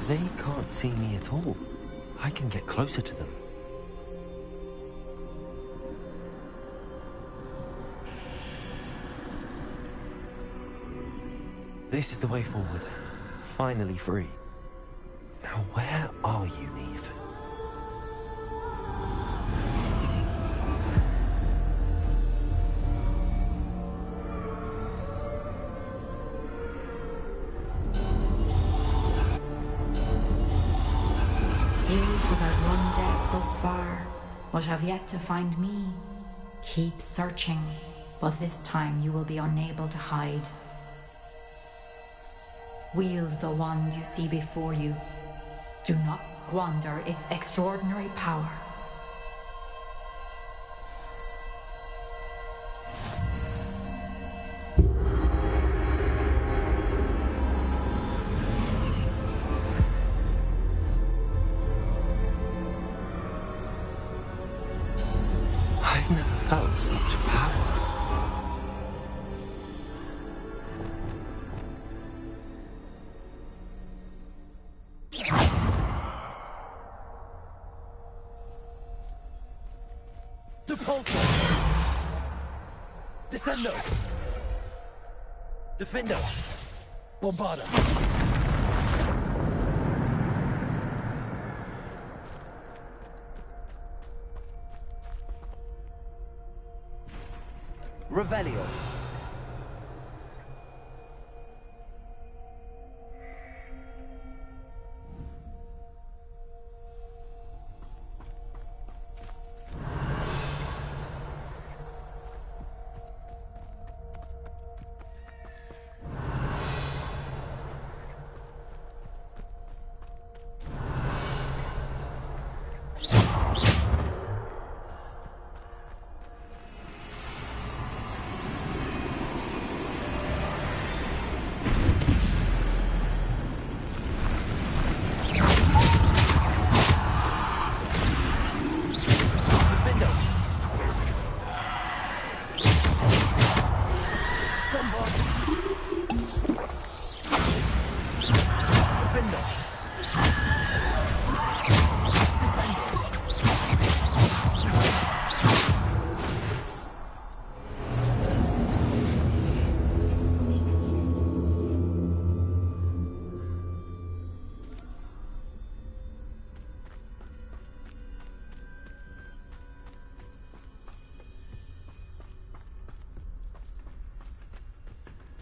They can't see me at all. I can get closer to them. This is the way forward. Finally free. Now where are you, Neve? You have outrun death thus far, but have yet to find me. Keep searching, but this time you will be unable to hide. Wield the wand you see before you. Do not squander its extraordinary power. I've never felt such power. Descendo! Defendo! Bombarda! Revelio!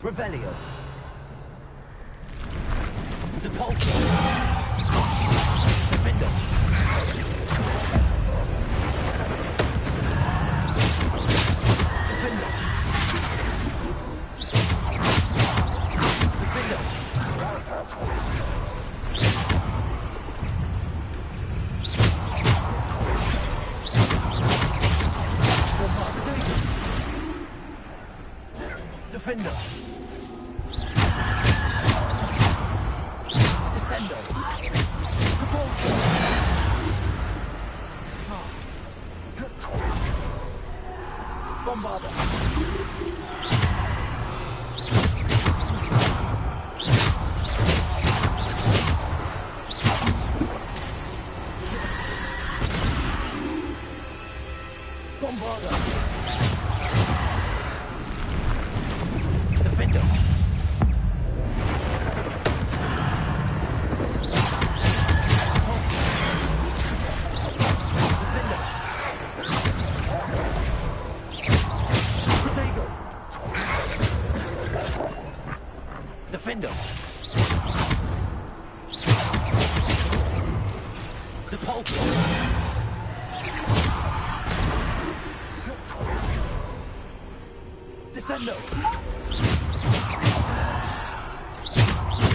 Revelio. Depulso. Defendo. Defendo. Defendo. Defendo. Descendo. Depulso. Bombarda. Bombarda. Defendo. Defendo. Depulso. Descendo.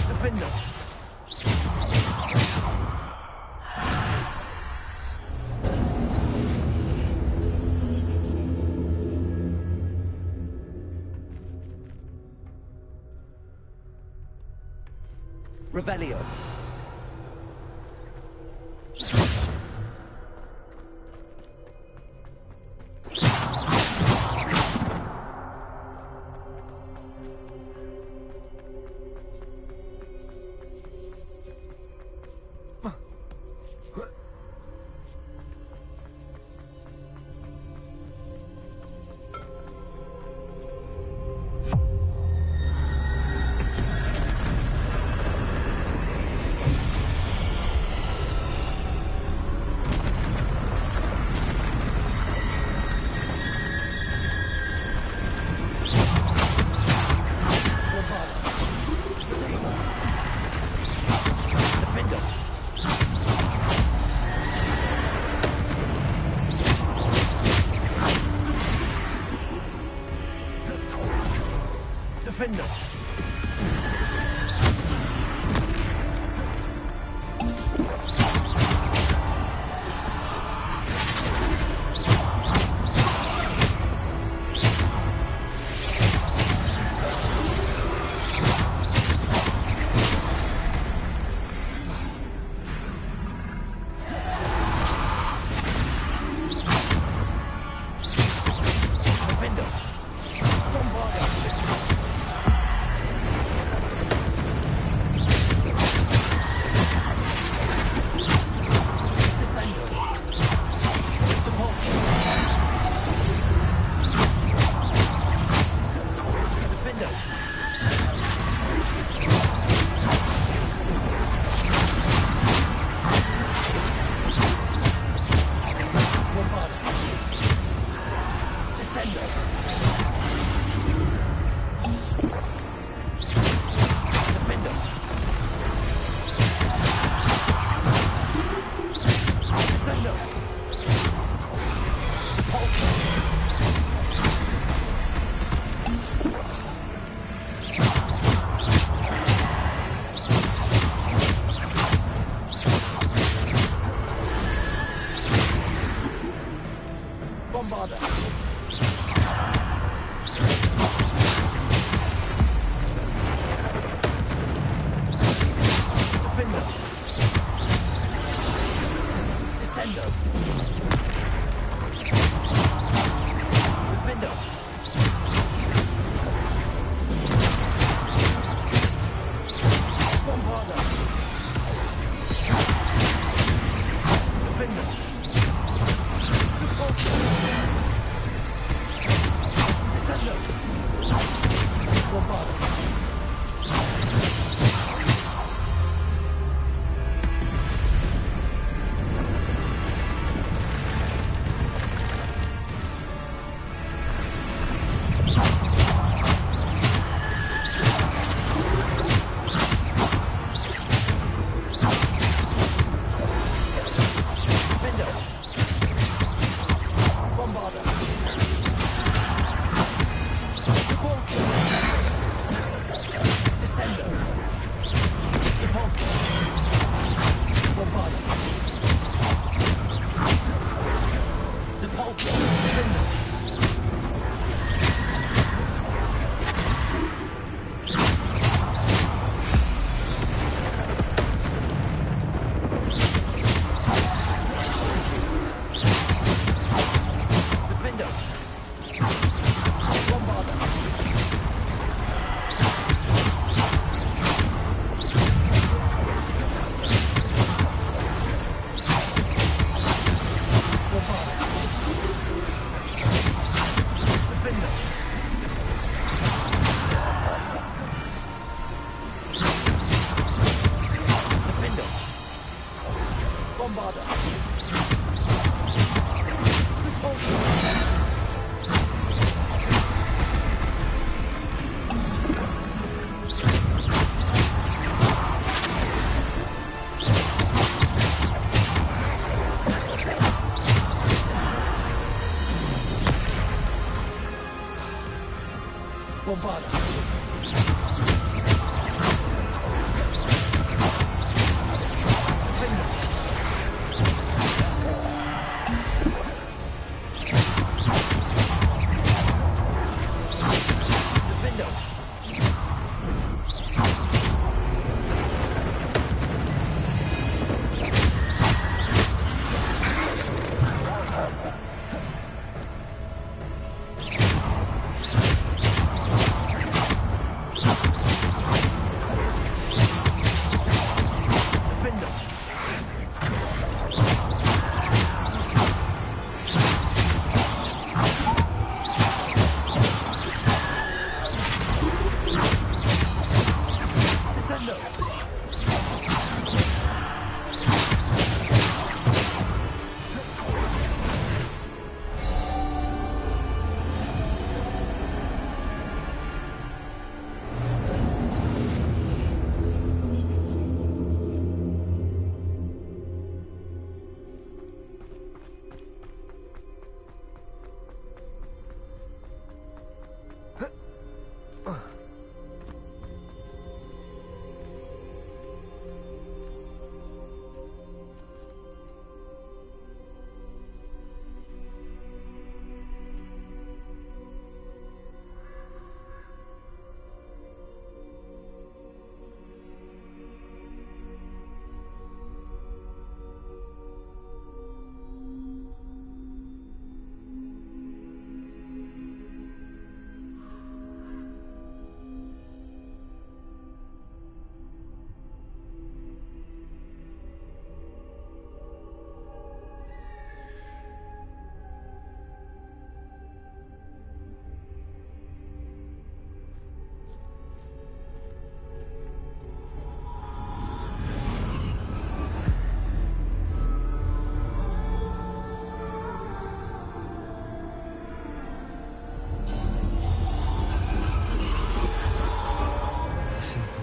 Defendo. Revelio. Defender.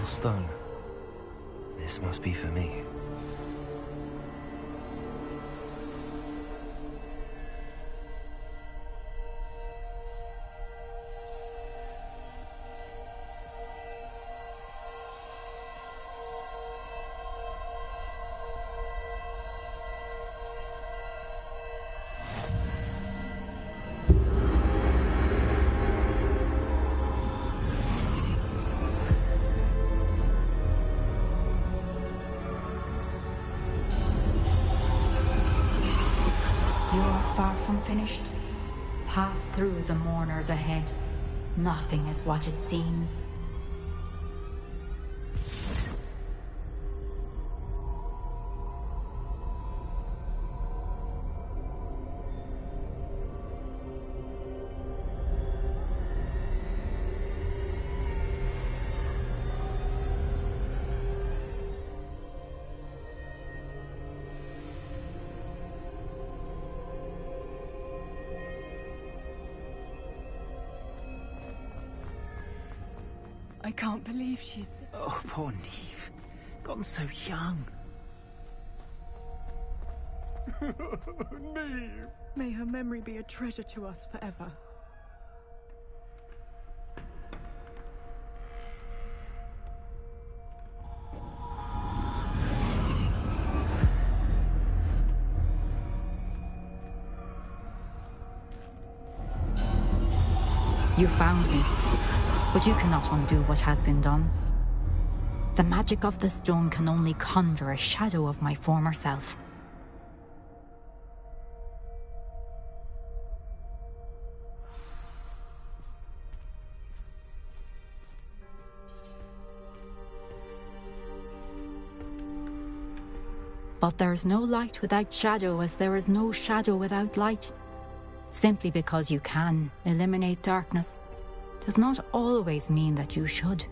Little stone. This must be for me. Far from finished. Pass through the mourners ahead. Nothing is what it seems. I can't believe she's... Oh, poor Neve. Gone so young. Neve! May her memory be a treasure to us forever. You found me, but you cannot undo what has been done. The magic of the stone can only conjure a shadow of my former self. But there is no light without shadow, as there is no shadow without light. Simply because you can eliminate darkness does not always mean that you should.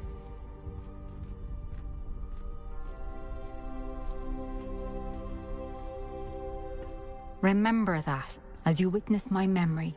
Remember that as you witness my memory.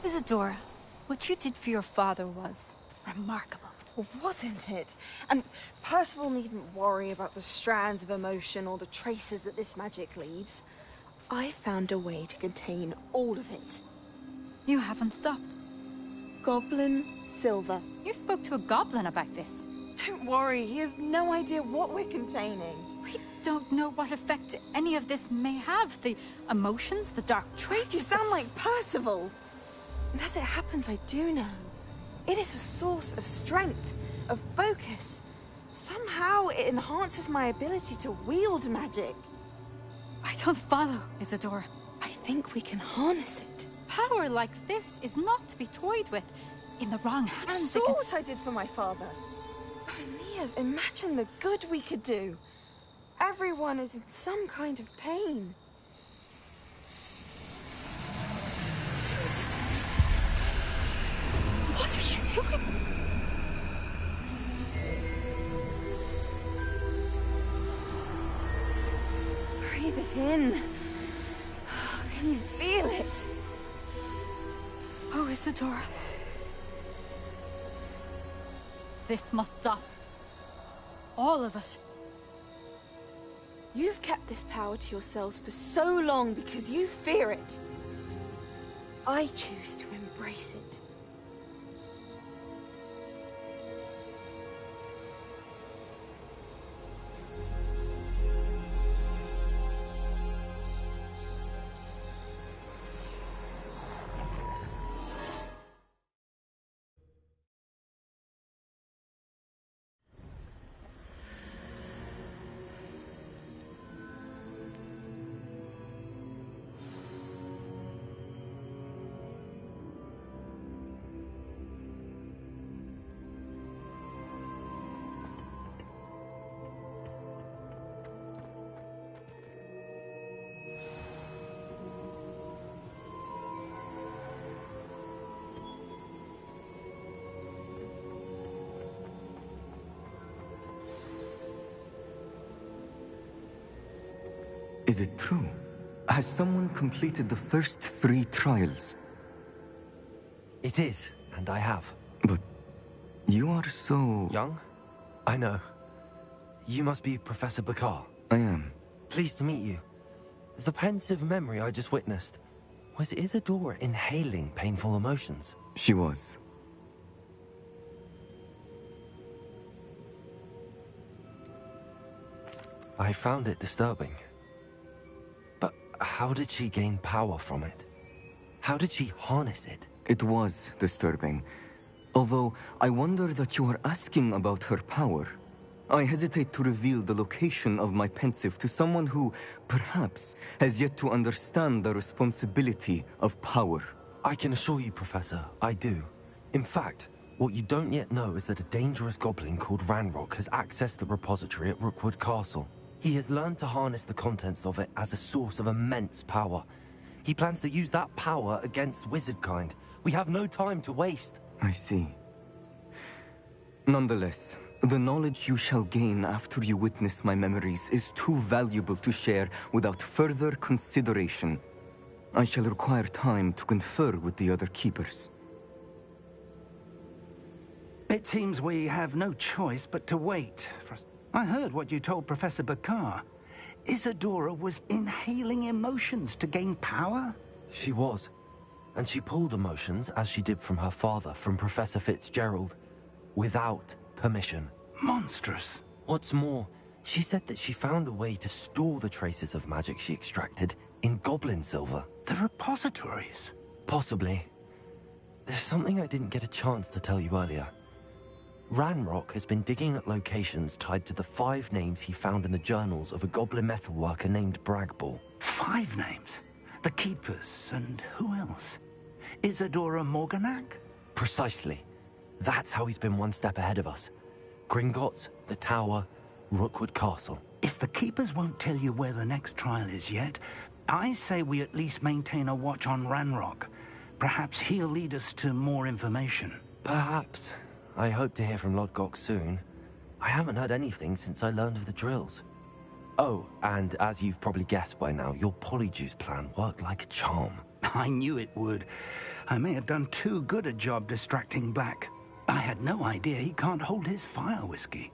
Isadora, what you did for your father was remarkable. Well, wasn't it? And Percival needn't worry about the strands of emotion or the traces that this magic leaves. I found a way to contain all of it. You haven't stopped. Goblin silver. You spoke to a goblin about this. Don't worry, he has no idea what we're containing. We don't know what effect any of this may have. The emotions, the dark traits. You sound like Percival. And as it happens, I do know. It is a source of strength, of focus. Somehow it enhances my ability to wield magic. I don't follow, Isadora. I think we can harness it. Power like this is not to be toyed with. In the wrong You hands, saw what I did for my father. Oh, Neve, imagine the good we could do. Everyone is in some kind of pain. What are you doing? Breathe it in. Can you feel it? Oh, Isadora. This must stop. All of it. You've kept this power to yourselves for so long because you fear it. I choose to embrace it. Is it true? Has someone completed the first 3 trials? It is, and I have. But you are so... Young? I know. You must be Professor Bakar. I am. Pleased to meet you. The pensive memory I just witnessed, was Isadora inhaling painful emotions? She was. I found it disturbing. But how did she gain power from it? How did she harness it? It was disturbing. Although, I wonder that you are asking about her power. I hesitate to reveal the location of my pensive to someone who, perhaps, has yet to understand the responsibility of power. I can assure you, Professor, I do. In fact, what you don't yet know is that a dangerous goblin called Ranrock has accessed the repository at Rookwood Castle. He has learned to harness the contents of it as a source of immense power. He plans to use that power against wizardkind. We have no time to waste. I see. Nonetheless, the knowledge you shall gain after you witness my memories is too valuable to share without further consideration. I shall require time to confer with the other keepers. It seems we have no choice but to wait. I heard what you told Professor Bakar. Isadora was inhaling emotions to gain power? She was. And she pulled emotions, as she did from her father, from Professor Fitzgerald, without permission. Monstrous. What's more, she said that she found a way to store the traces of magic she extracted in goblin silver. The repositories? Possibly. There's something I didn't get a chance to tell you earlier. Ranrock has been digging at locations tied to the 5 names he found in the journals of a goblin metalworker named Bragball. 5 names? The Keepers, and who else? Isadora Morganac? Precisely. That's how he's been one step ahead of us. Gringotts, the Tower, Rookwood Castle. If the Keepers won't tell you where the next trial is yet, I say we at least maintain a watch on Ranrock. Perhaps he'll lead us to more information. Perhaps. I hope to hear from Lodgok soon. I haven't heard anything since I learned of the drills. Oh, and as you've probably guessed by now, your polyjuice plan worked like a charm. I knew it would. I may have done too good a job distracting Black. I had no idea he can't hold his fire whiskey.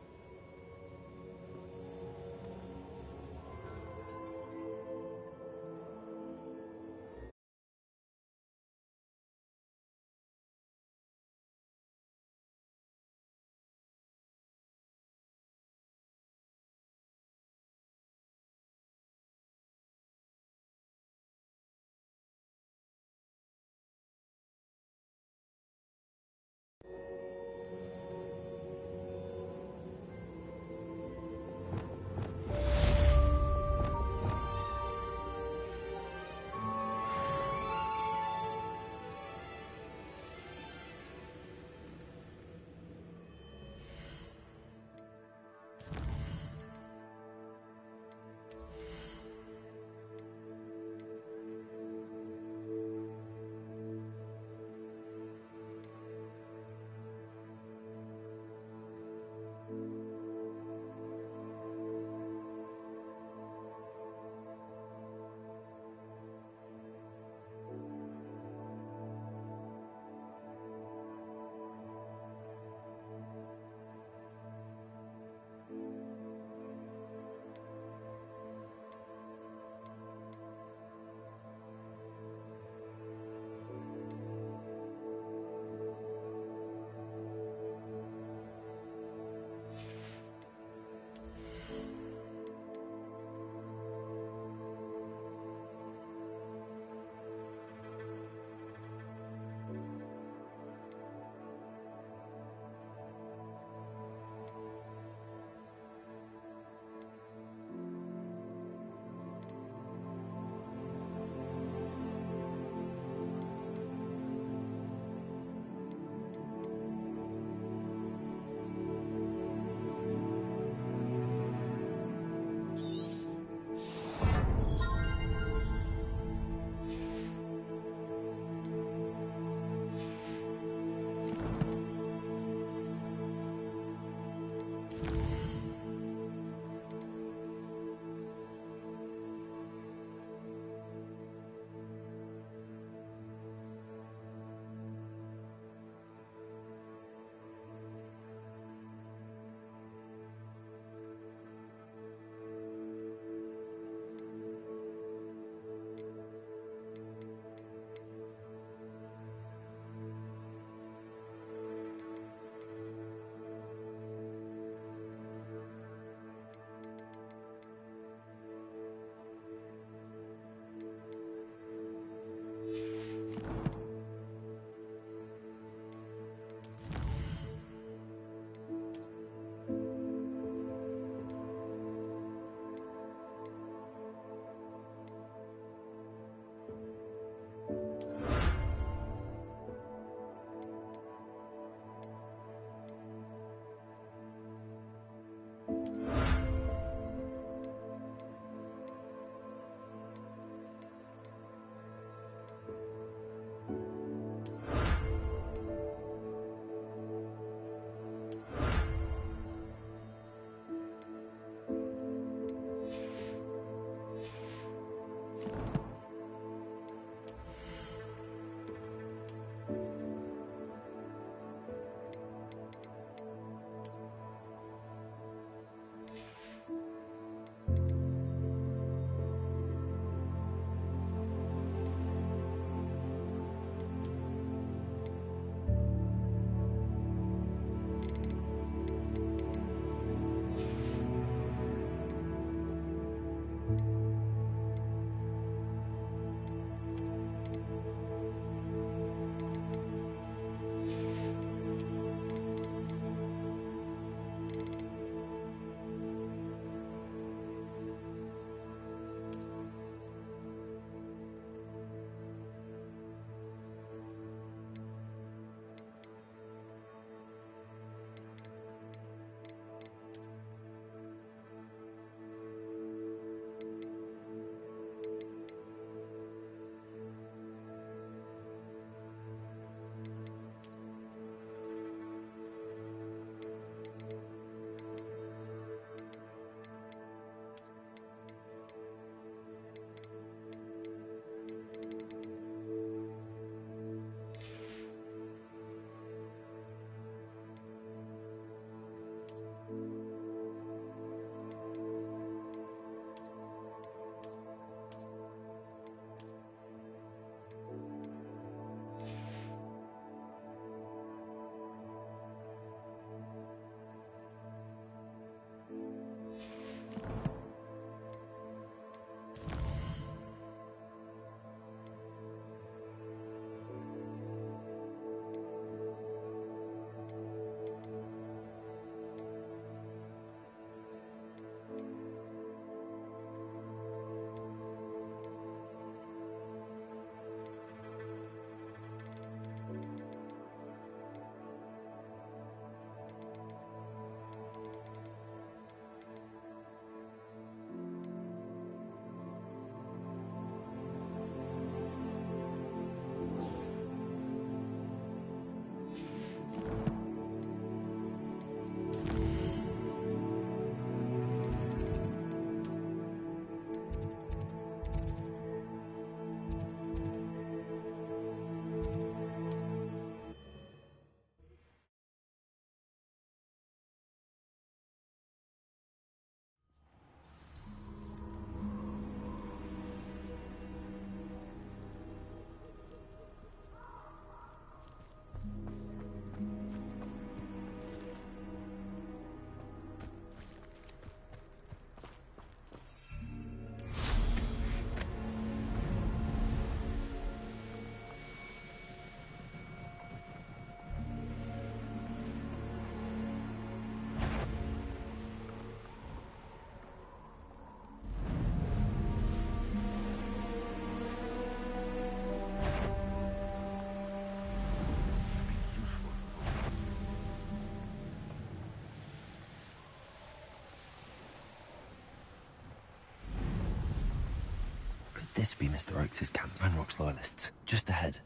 This be Mr. Oakes' camp, Ranrock's loyalists. Just ahead.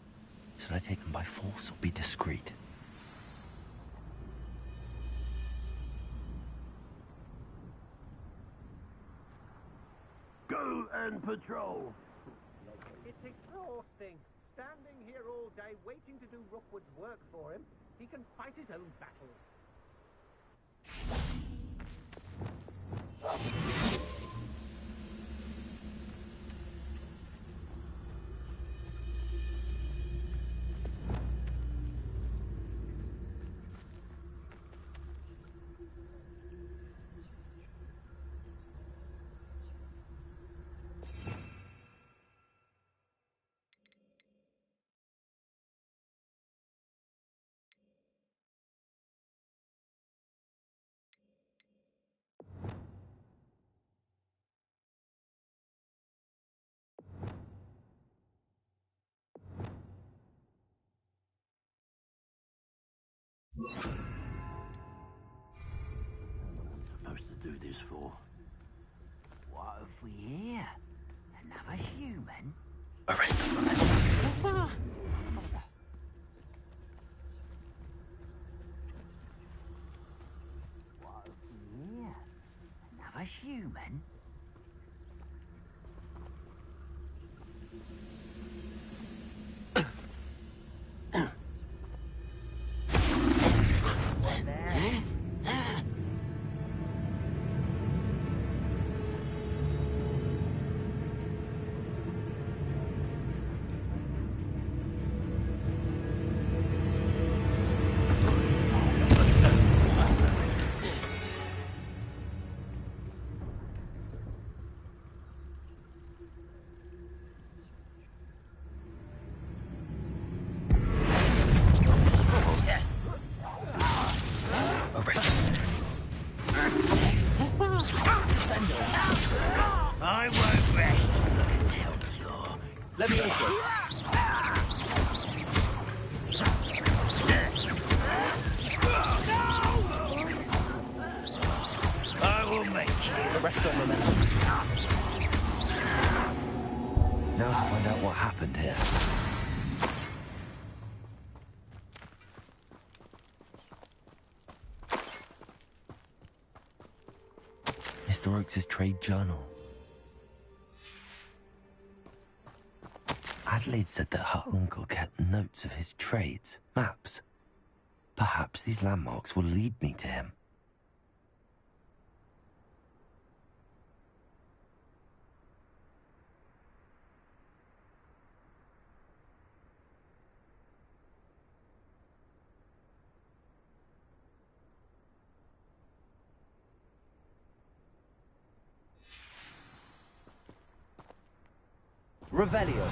Should I take them by force or be discreet? Go and patrol. It's exhausting. Standing here all day waiting to do Rookwood's work for him. He can fight his own battles. Supposed to do this for? What have we here? Another human? Arrest them. What have we here? Another human? I won't rest until you're... Let me also. I will make you. Arrest them, momentum. Now to find out what happened here. Mr. Oakes' trade journal. Adelaide said that her uncle kept notes of his trades, maps. Perhaps these landmarks will lead me to him. Revelio.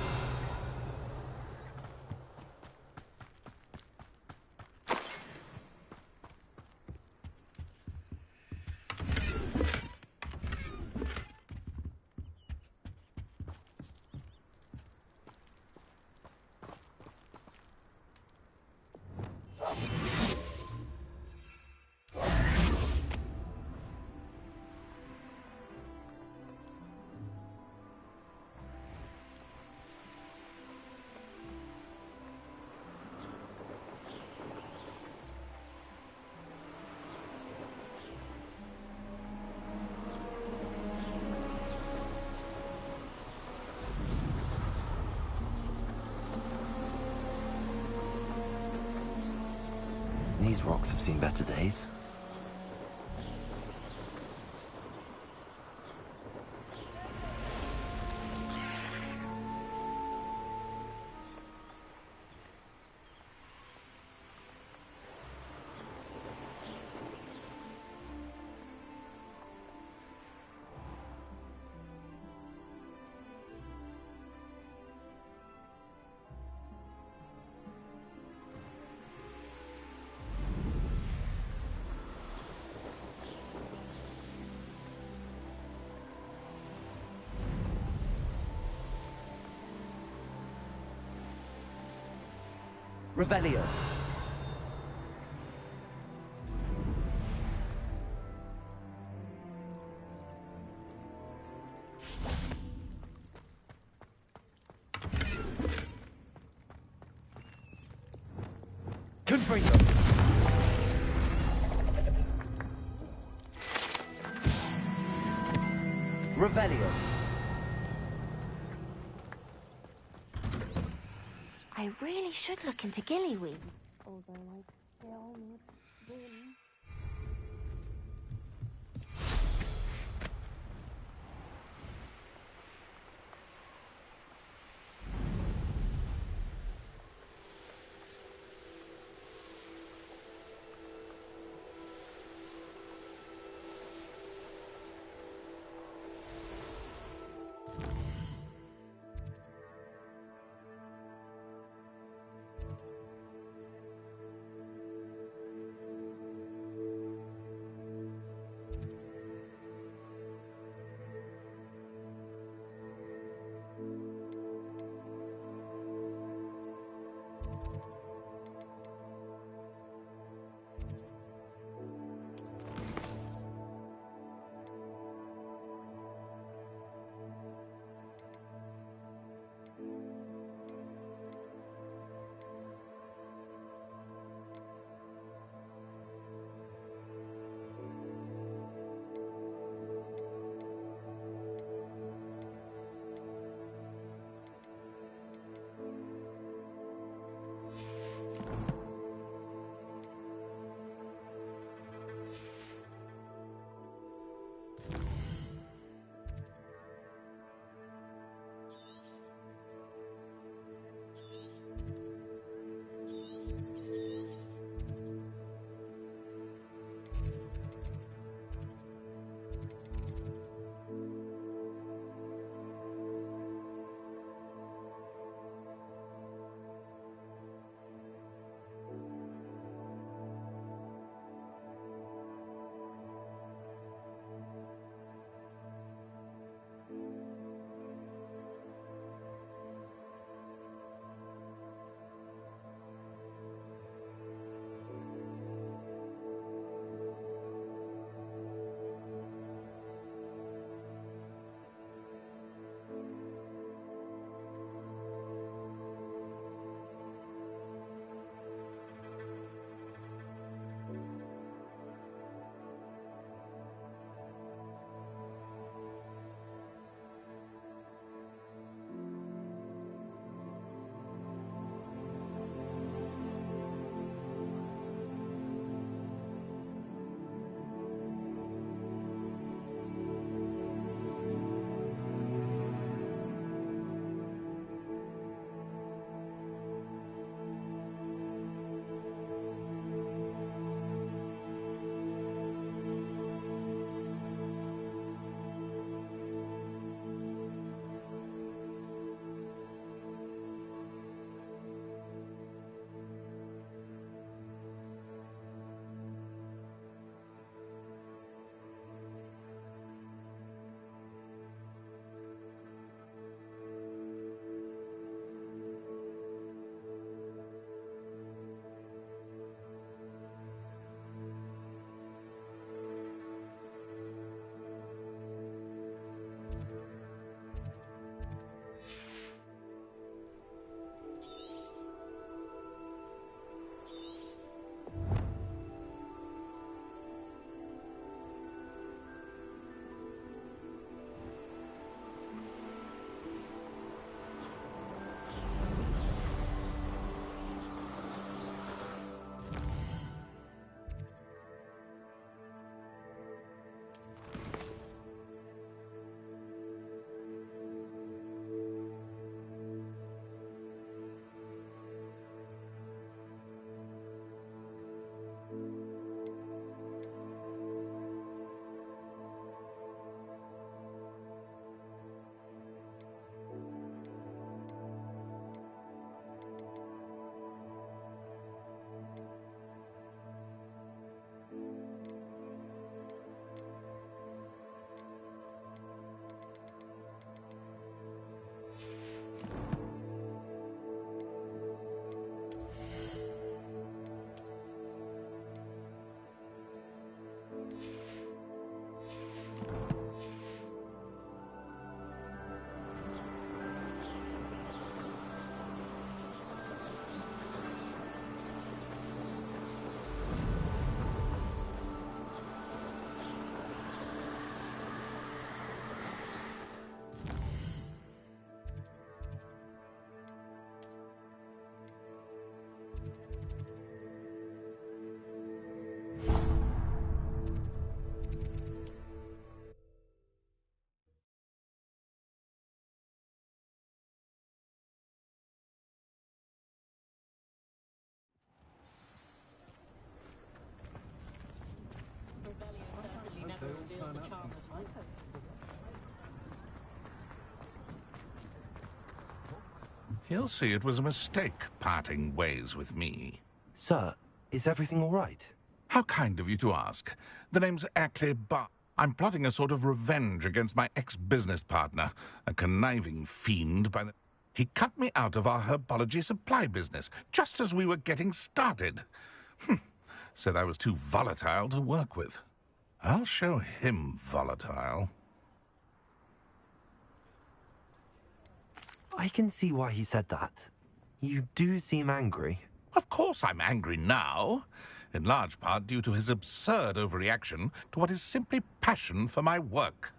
These rocks have seen better days. Revelio. Free them. Revelio. I really should look into gillyweed. Although I still need room. He'll see it was a mistake parting ways with me. Sir, is everything all right? How kind of you to ask. The name's Ackley I'm plotting a sort of revenge against my ex-business partner, a conniving fiend by the... He cut me out of our herbology supply business, just as we were getting started. Said I was too volatile to work with. I'll show him volatile. I can see why he said that. You do seem angry. Of course I'm angry now, in large part due to his absurd overreaction to what is simply passion for my work.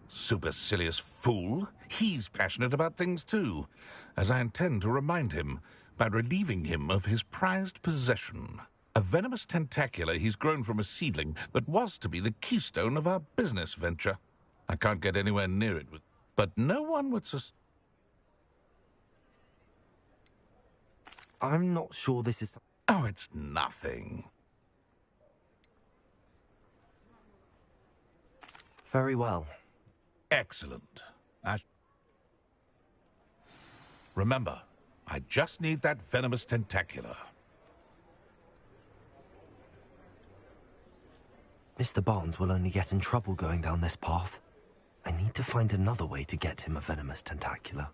Supercilious fool. He's passionate about things too, as I intend to remind him by relieving him of his prized possession. A venomous tentacula he's grown from a seedling that was to be the keystone of our business venture. I can't get anywhere near it, but no one would I'm not sure this is... Oh, it's nothing. Very well. Excellent. Remember, I just need that venomous tentacula. Mr. Barnes will only get in trouble going down this path. I need to find another way to get him a venomous tentacula.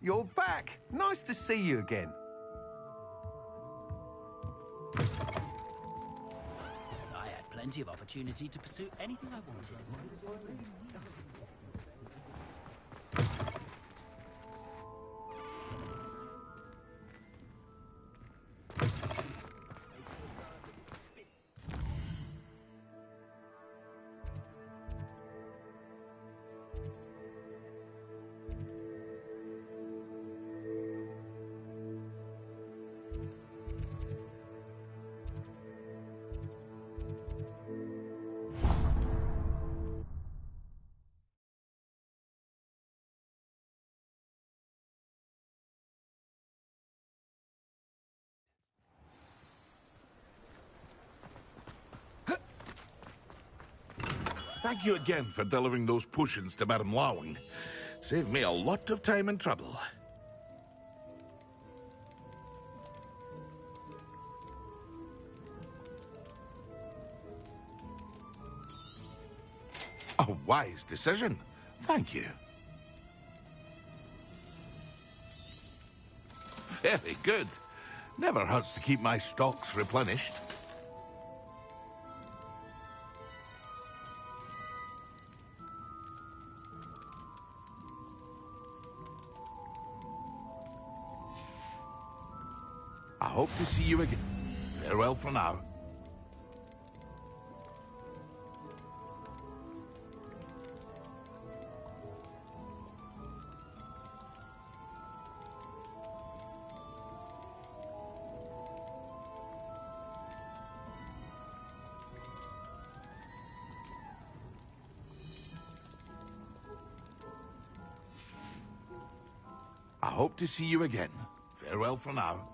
You're back! Nice to see you again. I had plenty of opportunity to pursue anything I wanted. Thank you again for delivering those potions to Madame Lawing. Saved me a lot of time and trouble. A wise decision. Thank you. Very good. Never hurts to keep my stocks replenished. I hope to see you again. Farewell for now. I hope to see you again. Farewell for now.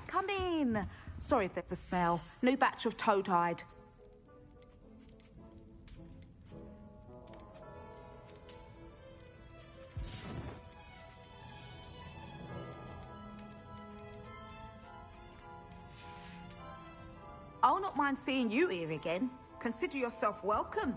Come in. Sorry if there's a smell. New batch of toe-tied. I'll not mind seeing you here again. Consider yourself welcome.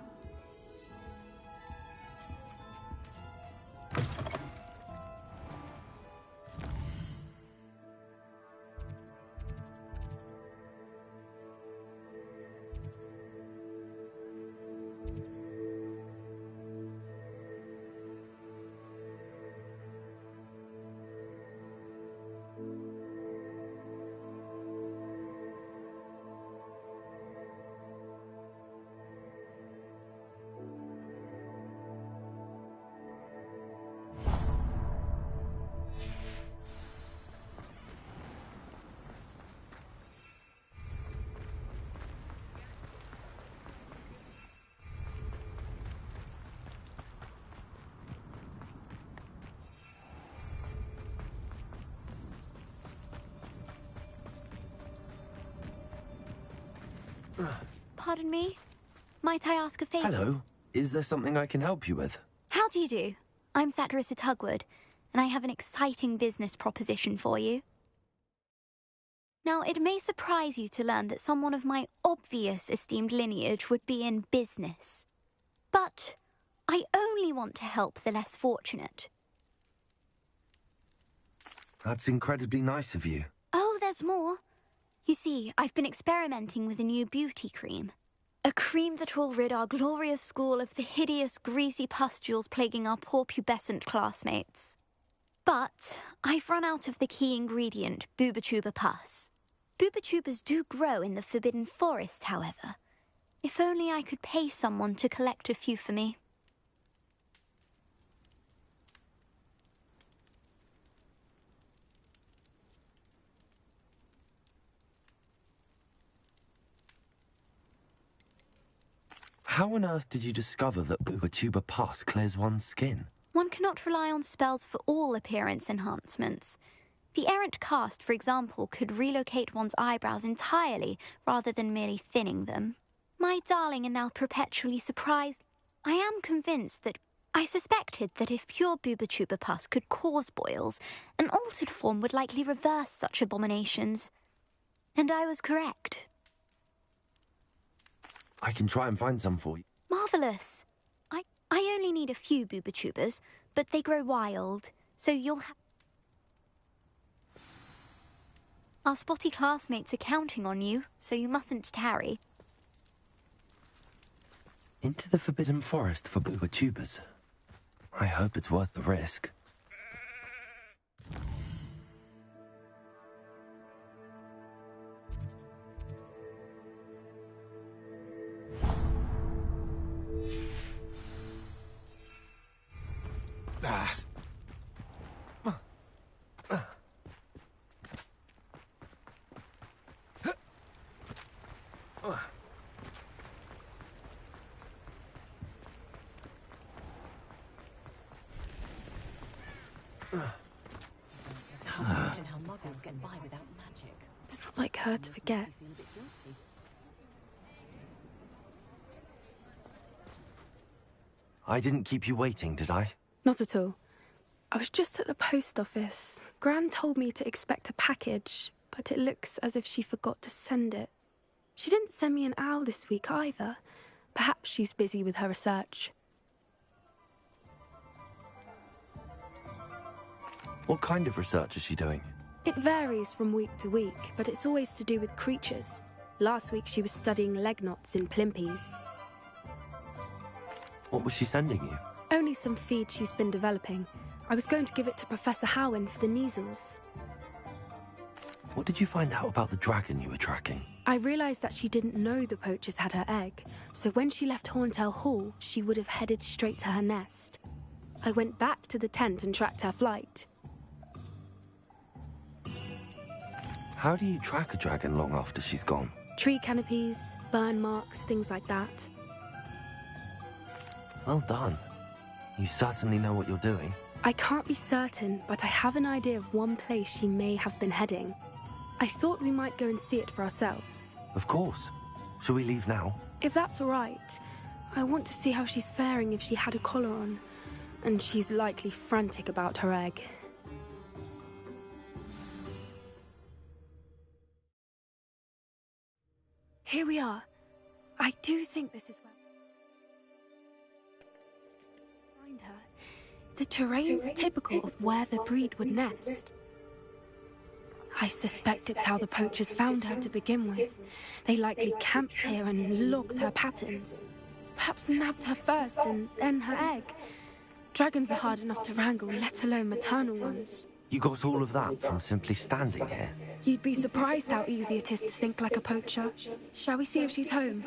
Pardon me? Might I ask a favour? Hello. Is there something I can help you with? How do you do? I'm Satirissa Tugwood, and I have an exciting business proposition for you. Now, it may surprise you to learn that someone of my obvious esteemed lineage would be in business. But I only want to help the less fortunate. That's incredibly nice of you. Oh, there's more. You see, I've been experimenting with a new beauty cream. A cream that will rid our glorious school of the hideous, greasy pustules plaguing our poor pubescent classmates. But I've run out of the key ingredient, boobotuber pus. Boobotubers do grow in the Forbidden Forest, however. If only I could pay someone to collect a few for me. How on earth did you discover that boobotuber pus clears one's skin? One cannot rely on spells for all appearance enhancements. The errant cast, for example, could relocate one's eyebrows entirely rather than merely thinning them. My darling and now perpetually surprised, I am convinced that I suspected that if pure boobotuber pus could cause boils, an altered form would likely reverse such abominations. And I was correct. I can try and find some for you. Marvellous. I only need a few boobotubers, but they grow wild, so you'll have... Our spotty classmates are counting on you, so you mustn't tarry. Into the Forbidden Forest for boobotubers. I hope it's worth the risk. It's not like her to forget. I didn't keep you waiting, did I? Not at all. I was just at the post office. Gran told me to expect a package, but it looks as if she forgot to send it. She didn't send me an owl this week either. Perhaps she's busy with her research. What kind of research is she doing? It varies from week to week, but it's always to do with creatures. Last week she was studying leg knots in plimpies. What was she sending you? Only some feed she's been developing. I was going to give it to Professor Howin for the measles. What did you find out about the dragon you were tracking? I realised that she didn't know the poachers had her egg, so when she left Horntail Hall, she would have headed straight to her nest. I went back to the tent and tracked her flight. How do you track a dragon long after she's gone? Tree canopies, burn marks, things like that. Well done. You certainly know what you're doing. I can't be certain, but I have an idea of one place she may have been heading. I thought we might go and see it for ourselves. Of course. Shall we leave now? If that's all right. I want to see how she's faring if she had a collar on. And she's likely frantic about her egg. Here we are. I do think this is where... Find her. The terrain's typical of where the breed would nest. I suspect it's how the poachers found her to begin with. They likely camped here and logged her patterns. Perhaps nabbed her first and then her egg. Dragons are hard enough to wrangle, let alone maternal ones. You got all of that from simply standing here? You'd be surprised how easy it is to think like a poacher. Shall we see if she's home?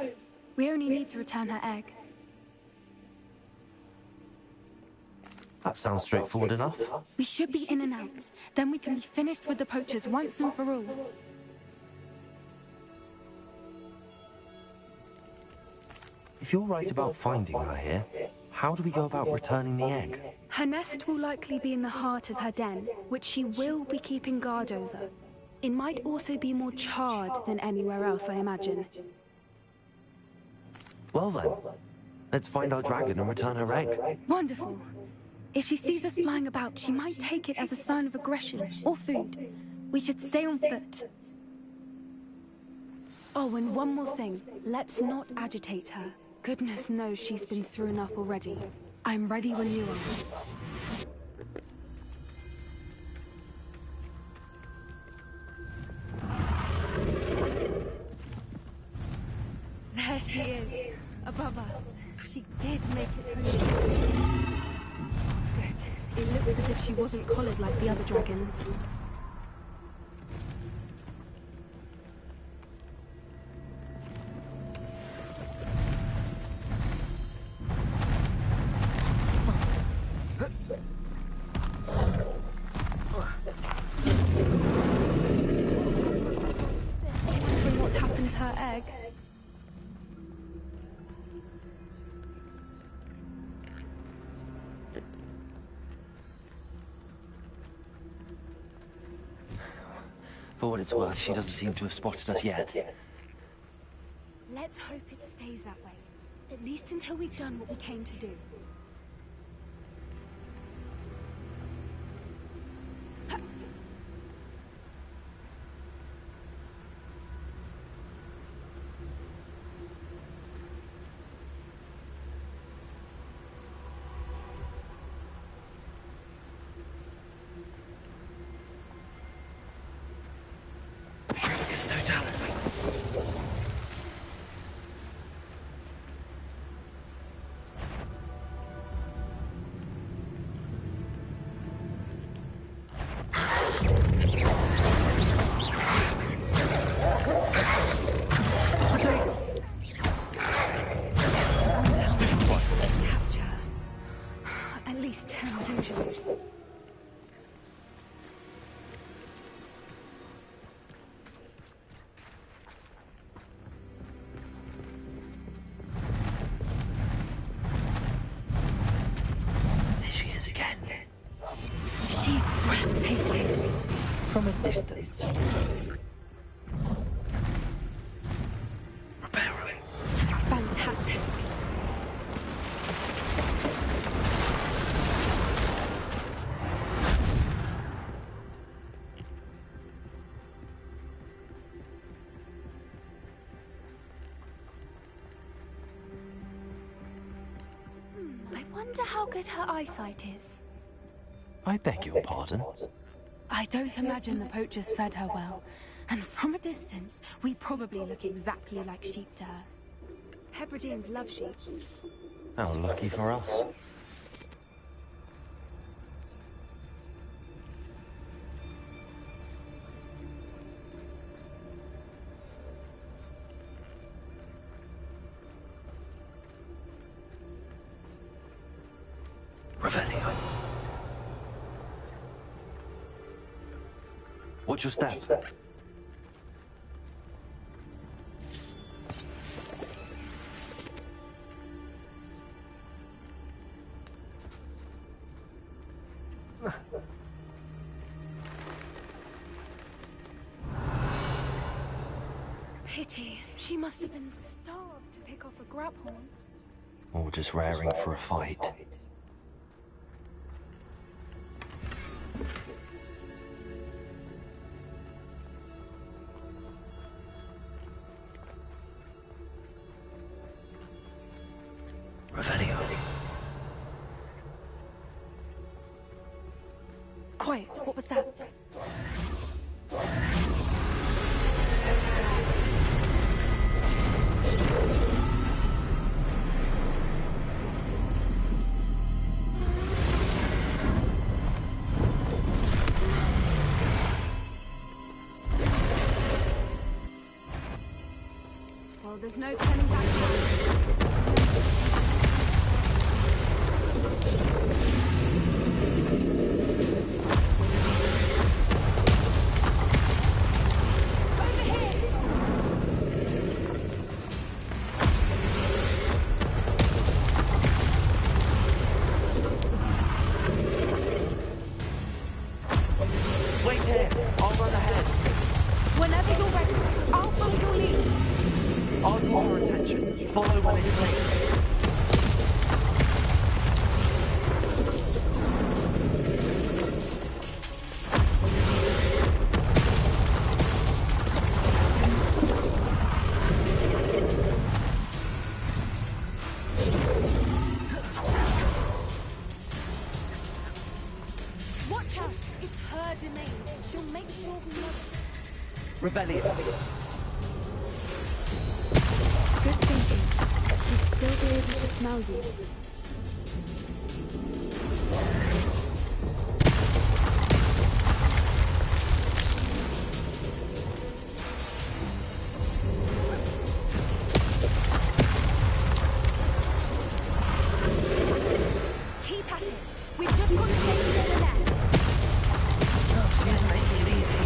We only need to return her egg. That sounds straightforward enough. We should be in and out. Then we can be finished with the poachers once and for all. If you're right about finding her here, how do we go about returning the egg? Her nest will likely be in the heart of her den, which she will be keeping guard over. It might also be more charred than anywhere else, I imagine. Well then, let's find our dragon and return her egg. Wonderful. If she sees us flying about, she might take it as a sign of aggression or food. We should stay on foot. Oh, and one more thing. Let's not agitate her. Goodness knows she's been through enough already. I'm ready when you are. There she is, above us. She did make it home. Good. It looks as if she wasn't collared like the other dragons. What happened to her egg? For what it's worth, she doesn't seem to have spotted us yet. Let's hope it stays that way. At least until we've done what we came to do. No talent. Capture. At least 10 usually. She's breathtaking. From a distance. Fantastic. I wonder how good her eyesight is. I beg your pardon? I don't imagine the poachers fed her well. And from a distance, we probably look exactly like sheep to her. Hebrideans love sheep. How lucky for us. Revelio. Watch your step. Pity. She must have been starved to pick off a grabhorn. Or just raring for a fight. Revelio. Quiet. What was that? Well, there's no turning back now. Wait here. I'll run ahead. Whenever you're ready, I'll follow your lead. I'll draw her attention. Follow when it's safe. Watch out. It's her domain. She'll make sure we know it. Revelio. Good thinking. She'd still be able to smell you. Keep at it. We've just got to make it to the nest. No, she isn't making it easy.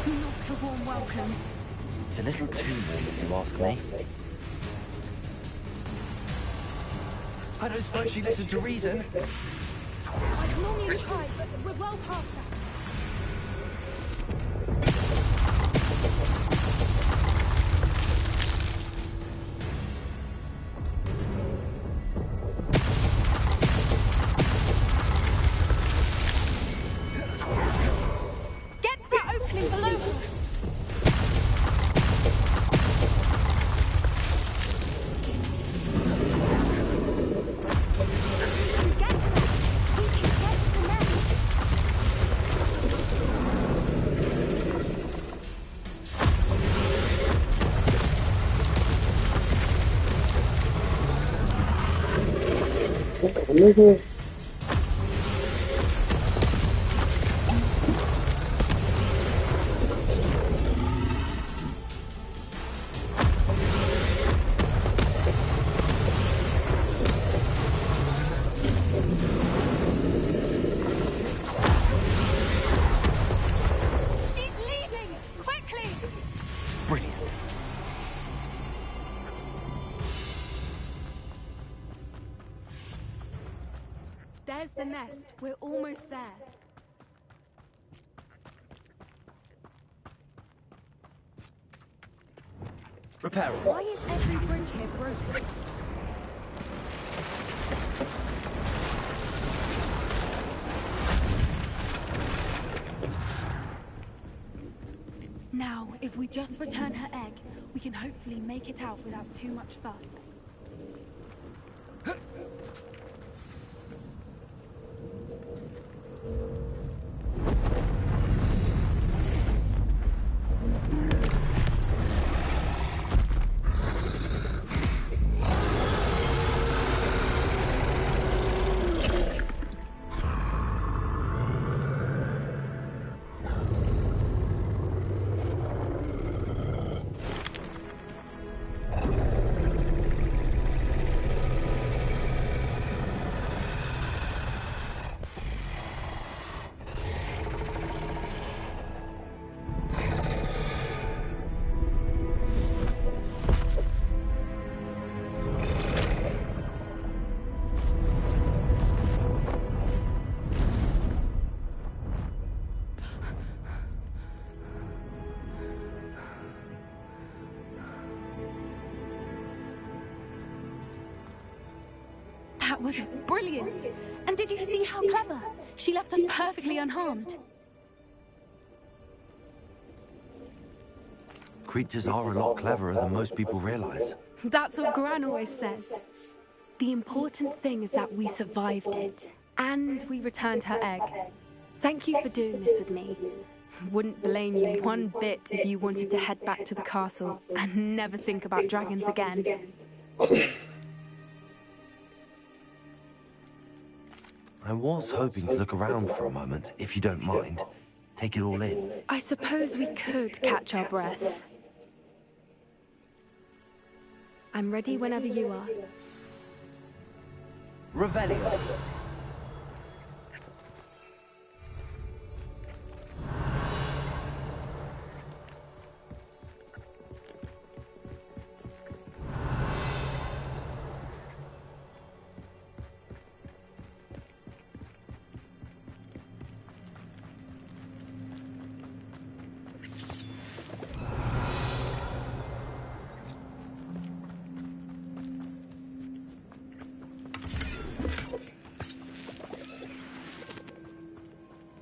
Not a warm welcome. It's a little too warm, if you ask me. I don't suppose she listened to reason. I'd normally try, but we're well past that. Get to that opening below her. We can get to that. We can get to the nest. She's leaving! Quickly! Brilliant. There's the nest. We're almost there. Repair it. Why is every bridge here broken? Now, if we just return her egg, we can hopefully make it out without too much fuss. That was brilliant. And did you see how clever? She left us perfectly unharmed. Creatures are a lot cleverer than most people realize. That's what Gran always says. The important thing is that we survived it, and we returned her egg. Thank you for doing this with me. Wouldn't blame you one bit if you wanted to head back to the castle and never think about dragons again. I was hoping to look around for a moment, if you don't mind. Take it all in. I suppose we could catch our breath. I'm ready whenever you are. Revelio.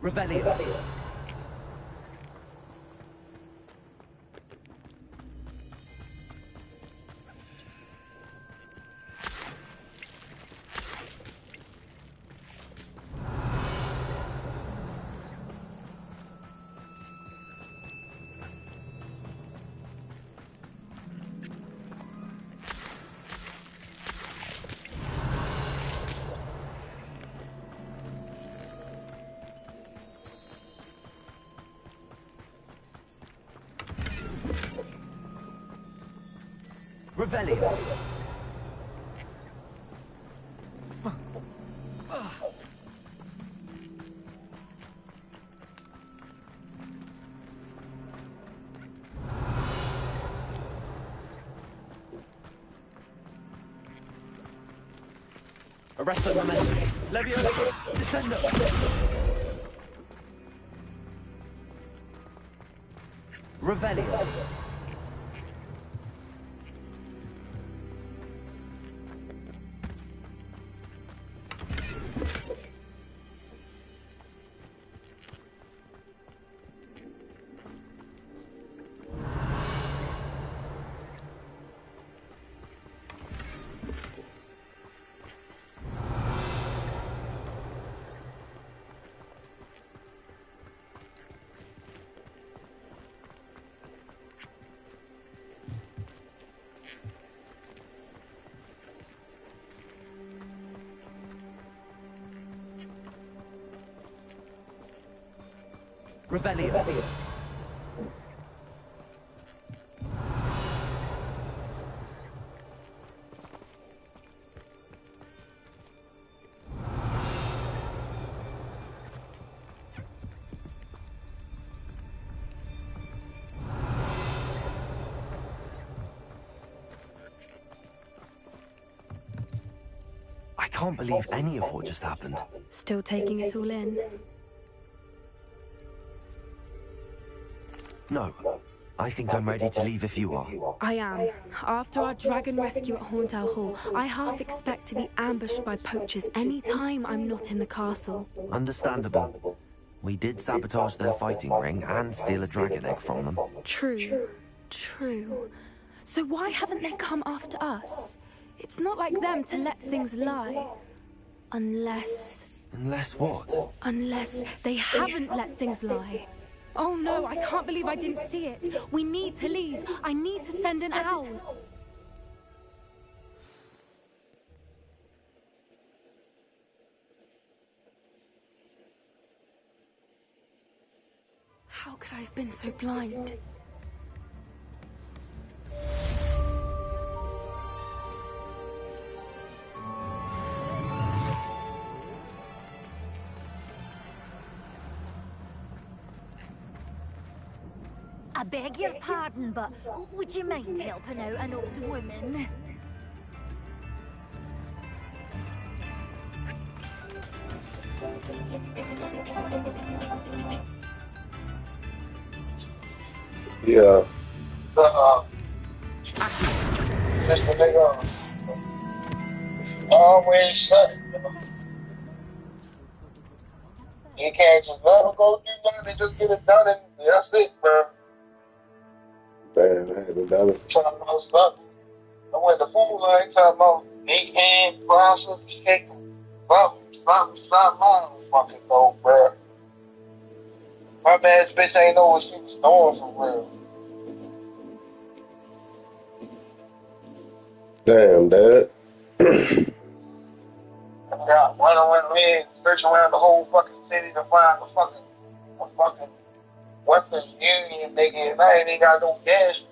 Revelio. Revelio. Arresto momentum. Leviosa. Descendo. Revelio. Revelio. I can't believe any of what just happened. Still taking it all in. No. I think I'm ready to leave if you are. I am. After our dragon rescue at Hauntow Hall, I half expect to be ambushed by poachers any time I'm not in the castle. Understandable. We did sabotage their fighting ring and steal a dragon egg from them. True. True. So why haven't they come after us? It's not like them to let things lie. Unless... Unless what? Unless they haven't let things lie. Oh no, I can't believe I didn't see it. We need to leave. I need to send an owl. How could I have been so blind? I beg your pardon, but would you mind helping out an old woman? Yeah. Nesta legal. Always sunny. You can't just let them go do nothing and just get it done and that's it, bro. Damn, I haven't done it. Talking about something. I went to food line talking about 8 hand process cake. Something. I don't fucking know, bro. My bad bitch ain't know what she was doing for real. Damn, Dad. I got running search around the whole fucking city to find a fucking Western Union nigga, and I ain't even got no gas